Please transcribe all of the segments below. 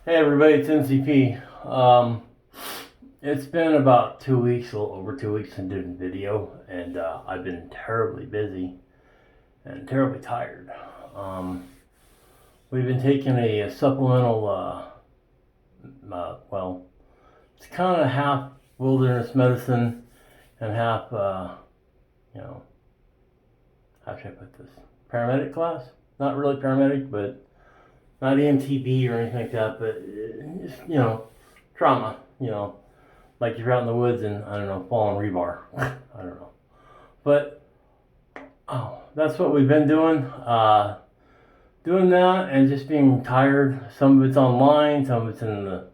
Hey everybody, it's NCP. It's been about 2 weeks, a little over 2 weeks since doing video, and I've been terribly busy and terribly tired. Um, we've been taking a supplemental, well, it's kind of half wilderness medicine and half, you know, how should I put this? Paramedic class? Not really paramedic, but not EMTB or anything like that, but just, trauma, like you're out in the woods and I don't know, falling rebar. I don't know, but that's what we've been doing. Doing that and just being tired. Some of it's online, some of it's it's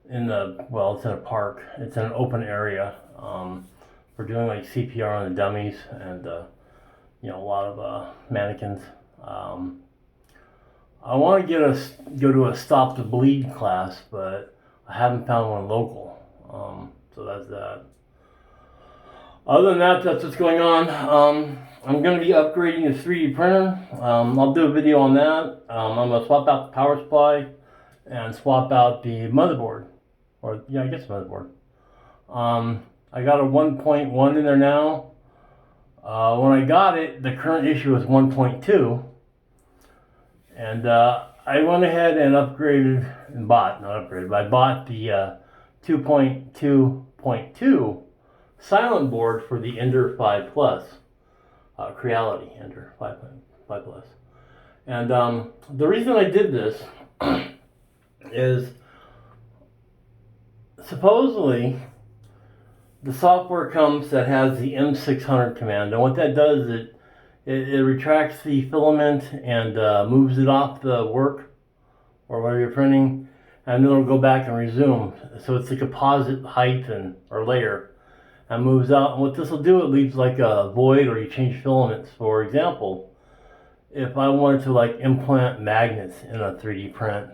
in a park. It's in an open area. We're doing like CPR on the dummies and a lot of mannequins. I want to go to a stop the bleed class, but I haven't found one local. So that's that. Other than that, that's what's going on. I'm going to be upgrading the 3D printer. I'll do a video on that. I'm going to swap out the power supply and swap out the motherboard. I guess motherboard. I got a 1.1 in there now. When I got it, the current issue was 1.2. And I went ahead and upgraded and bought, not upgraded, but I bought the 2.2.2 silent board for the Ender 5 Plus, Creality Ender 5 Plus. And the reason I did this is supposedly the software comes that has the M600 command, and what that does is it retracts the filament and moves it off the work or whatever you're printing, and then it'll go back and resume. So it's a composite height or layer, and moves out. And what this will do, it leaves like a void, or you change filaments. For example, if I wanted to like implant magnets in a 3D print,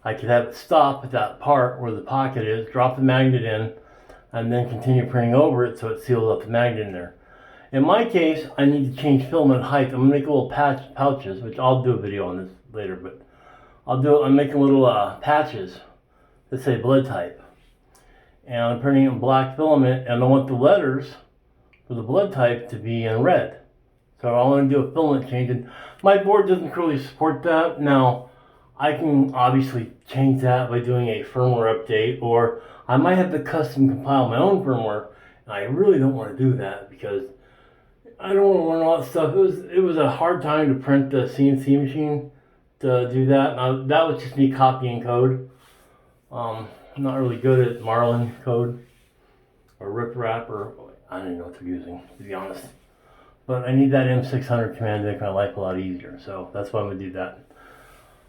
I could have it stop at that part where the pocket is, drop the magnet in, and then continue printing over it so it seals up the magnet in there. In my case, I need to change filament height. I'm gonna make little pouches, which I'll do a video on this later, but I'm making little patches that say blood type. And I'm printing it in black filament, and I want the letters for the blood type to be in red. So I want to do a filament change, and my board doesn't really support that. Now, I can obviously change that by doing a firmware update, or I might have to custom compile my own firmware, and I really don't want to do that because I don't want to learn all that stuff. It was a hard time to print the CNC machine to do that. Now, that was just me copying code. I'm not really good at Marlin code or RipRap, or I don't even know what they're using, to be honest. But I need that M600 command to make my life a lot easier, so that's why I'm going to do that.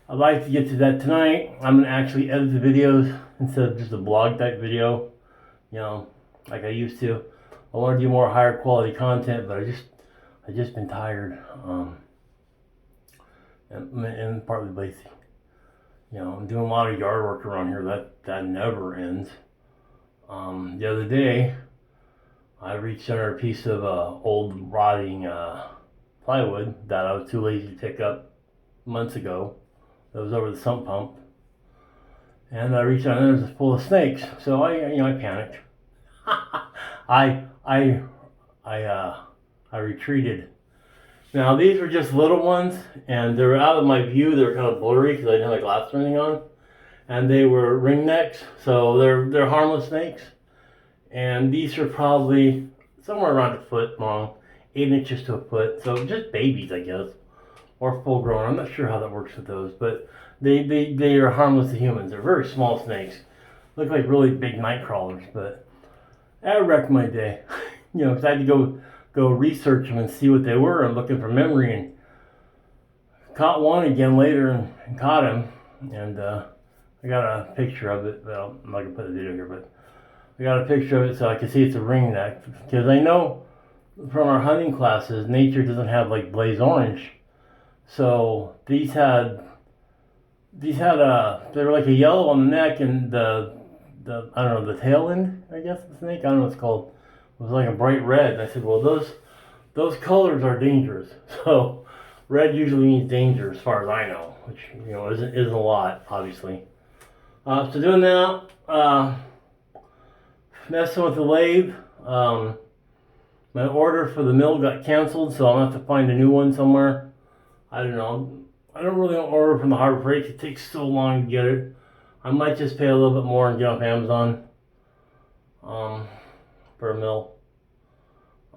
I'd like to get to that tonight. I'm going to actually edit the videos instead of just a blog type video, like I used to. I want to do more higher quality content, but I just been tired, and partly lazy. I'm doing a lot of yard work around here that never ends. The other day, I reached under a piece of old rotting plywood that I was too lazy to pick up months ago. That was over the sump pump, and I reached under and it was full of snakes. So I panicked. I retreated. Now these were just little ones, and they were out of my view. They were kind of blurry because I didn't have my glasses or anything on, and they were ringnecks, so they're harmless snakes. And these are probably somewhere around a foot long, 8 inches to a foot. So just babies, I guess, or full grown. I'm not sure how that works with those, but they are harmless to humans. They're very small snakes, look like really big night crawlers, but that wrecked my day. Because I had to go research them and see what they were. I'm looking for memory, and caught one again later and caught him. And I got a picture of it. Well, I'm not gonna put the video here, but I got a picture of it so I can see it's a ringneck. Because I know from our hunting classes, nature doesn't have like blaze orange. So these had they were like a yellow on the neck, and the I don't know, the tail end, I guess, the snake, I don't know what it's called, was like a bright red. And I said, well, those colors are dangerous. So red usually means danger as far as I know, which isn't a lot, obviously. So doing that, messing with the lathe. My order for the mill got canceled, so I'll have to find a new one somewhere. I don't know. I don't really order from the Harbor Freight. It takes so long to get it. I might just pay a little bit more and get off Amazon for a mill.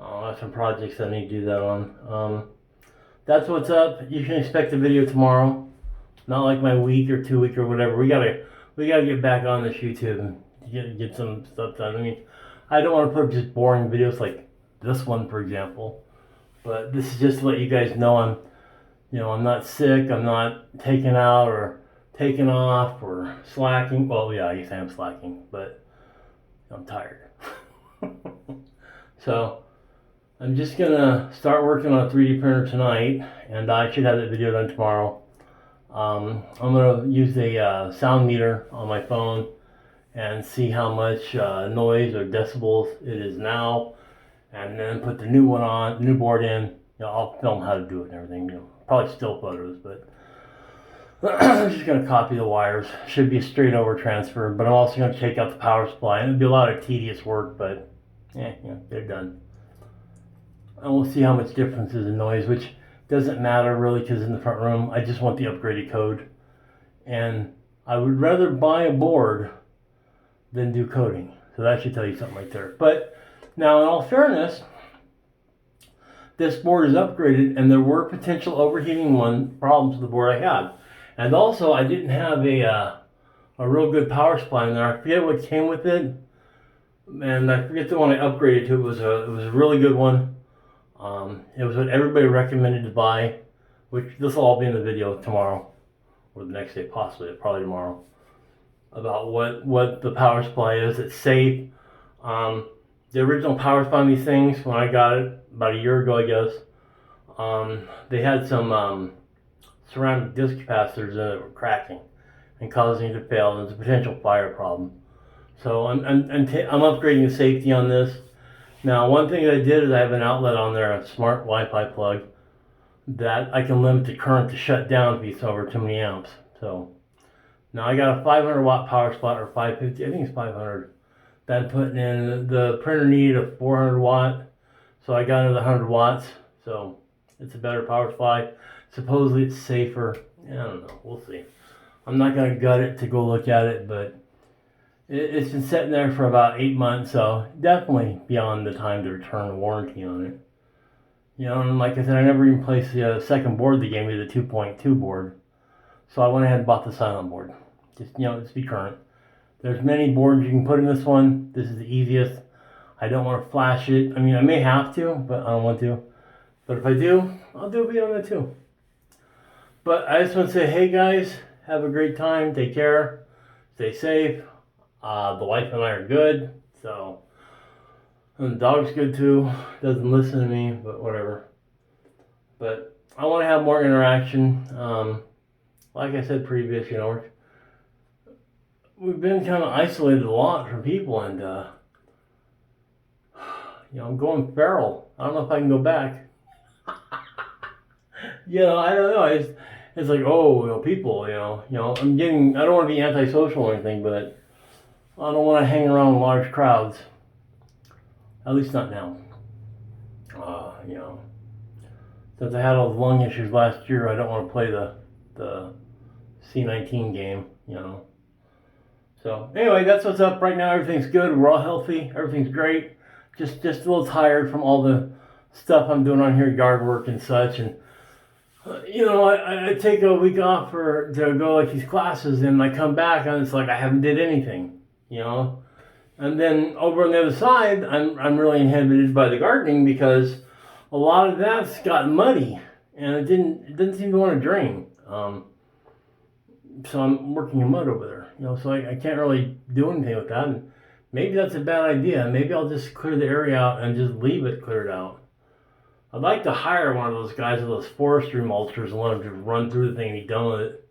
I have some projects I need to do that on. That's what's up. You can expect a video tomorrow. Not like my week or 2 week or whatever. We gotta get back on this YouTube and get some stuff done. I mean, I don't want to put up just boring videos like this one, for example. But this is just to let you guys know I'm not sick. I'm not taken out or taken off or slacking. Well, yeah, I guess I am slacking, but I'm tired. So I'm just gonna start working on a 3D printer tonight, and I should have that video done tomorrow. I'm gonna use a sound meter on my phone and see how much noise or decibels it is now, and then put the new board in. I'll film how to do it and everything. Probably still photos, but I'm just gonna copy the wires. Should be a straight over transfer, but I'm also gonna take out the power supply, and it'll be a lot of tedious work, but get it done. And we'll see how much difference is in noise, which doesn't matter really because in the front room, I just want the upgraded code. And I would rather buy a board than do coding. So that should tell you something right there. But now, in all fairness, this board is upgraded, and there were potential overheating problems with the board I had. And also, I didn't have a real good power supply in there. I forget what came with it, and I forget the one I upgraded to. It was a really good one. It was what everybody recommended to buy, which this will all be in the video tomorrow, or the next day, possibly, probably tomorrow, about what the power supply is. It's safe. The original power supply on these things, when I got it about a year ago, I guess, they had some ceramic disc capacitors in it that were cracking and causing it to fail. There's a potential fire problem. So I'm upgrading the safety on this. Now, one thing I did is I have an outlet on there, a smart Wi-Fi plug, that I can limit the current to shut down if it's over too many amps. So now I got a 500 watt power supply, or 550, I think it's 500, that I'm putting in. The printer needed a 400 watt, so I got another 100 watts. So it's a better power supply. Supposedly it's safer. I don't know, we'll see. I'm not going to gut it to go look at it, but it's been sitting there for about 8 months, so definitely beyond the time to return the warranty on it. And like I said, I never even placed the second board they gave me, the 2.2 board. So I went ahead and bought the silent board. Just be current. There's many boards you can put in this one. This is the easiest. I don't want to flash it. I mean, I may have to, but I don't want to. But if I do, I'll do a video on that too. But I just want to say, hey guys, have a great time. Take care. Stay safe. The wife and I are good, so, and the dog's good too. Doesn't listen to me, but whatever. But I want to have more interaction. Like I said previous, we've been kind of isolated a lot from people, and I'm going feral. I don't know if I can go back. I don't know. It's like, people. I don't want to be antisocial or anything, but I don't want to hang around large crowds. At least not now. Since I had all the lung issues last year, I don't want to play the C19 game, So anyway, that's what's up right now. Everything's good. We're all healthy. Everything's great. Just a little tired from all the stuff I'm doing on here, yard work and such. And I take a week off to go like these classes, and I come back and it's like I haven't did anything. And then over on the other side, I'm really inhibited by the gardening because a lot of that's gotten muddy and it didn't seem to want to drain. So I'm working in mud over there, so I can't really do anything with that. And maybe that's a bad idea. Maybe I'll just clear the area out and just leave it cleared out. I'd like to hire one of those guys with those forestry mulchers and let him just run through the thing and be done with it.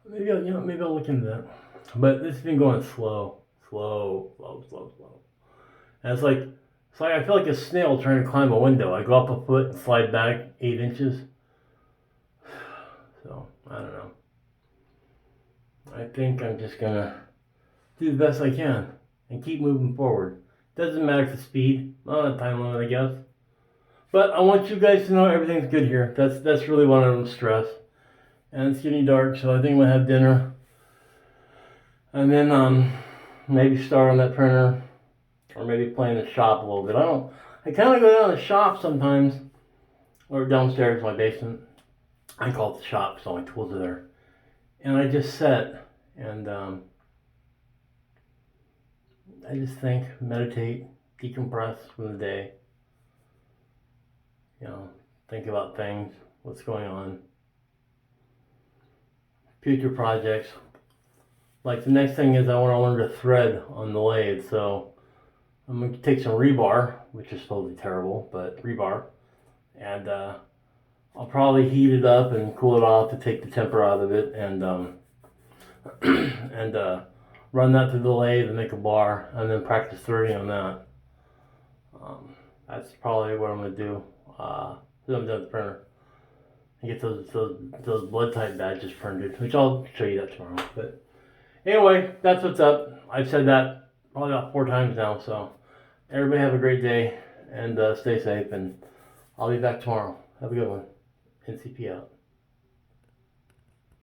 Maybe I'll look into that. But it's been going slow. And it's like I feel like a snail trying to climb a window. I go up a foot and slide back 8 inches. So I don't know. I think I'm just gonna do the best I can and keep moving forward. Doesn't matter the speed, not a time limit, I guess. But I want you guys to know everything's good here. That's really what I'm stress. And it's getting dark, so I think I'm gonna have dinner, and then maybe start on that printer, or maybe play in the shop a little bit. I kind of go down to the shop sometimes, or downstairs in my basement. I call it the shop, so all my tools are there, and I just sit and I just think, meditate, decompress from the day. You know, think about things, what's going on, future projects. Like the next thing is I want to learn to thread on the lathe, so I'm gonna take some rebar, which is supposedly terrible, but rebar, and I'll probably heat it up and cool it off to take the temper out of it, and and run that through the lathe and make a bar, and then practice threading on that. That's probably what I'm gonna do. Then I'm done with the printer and get those blood type badges printed, which I'll show you that tomorrow. But anyway, that's what's up. I've said that probably about 4 times now. So everybody have a great day and stay safe. And I'll be back tomorrow. Have a good one. NCP out.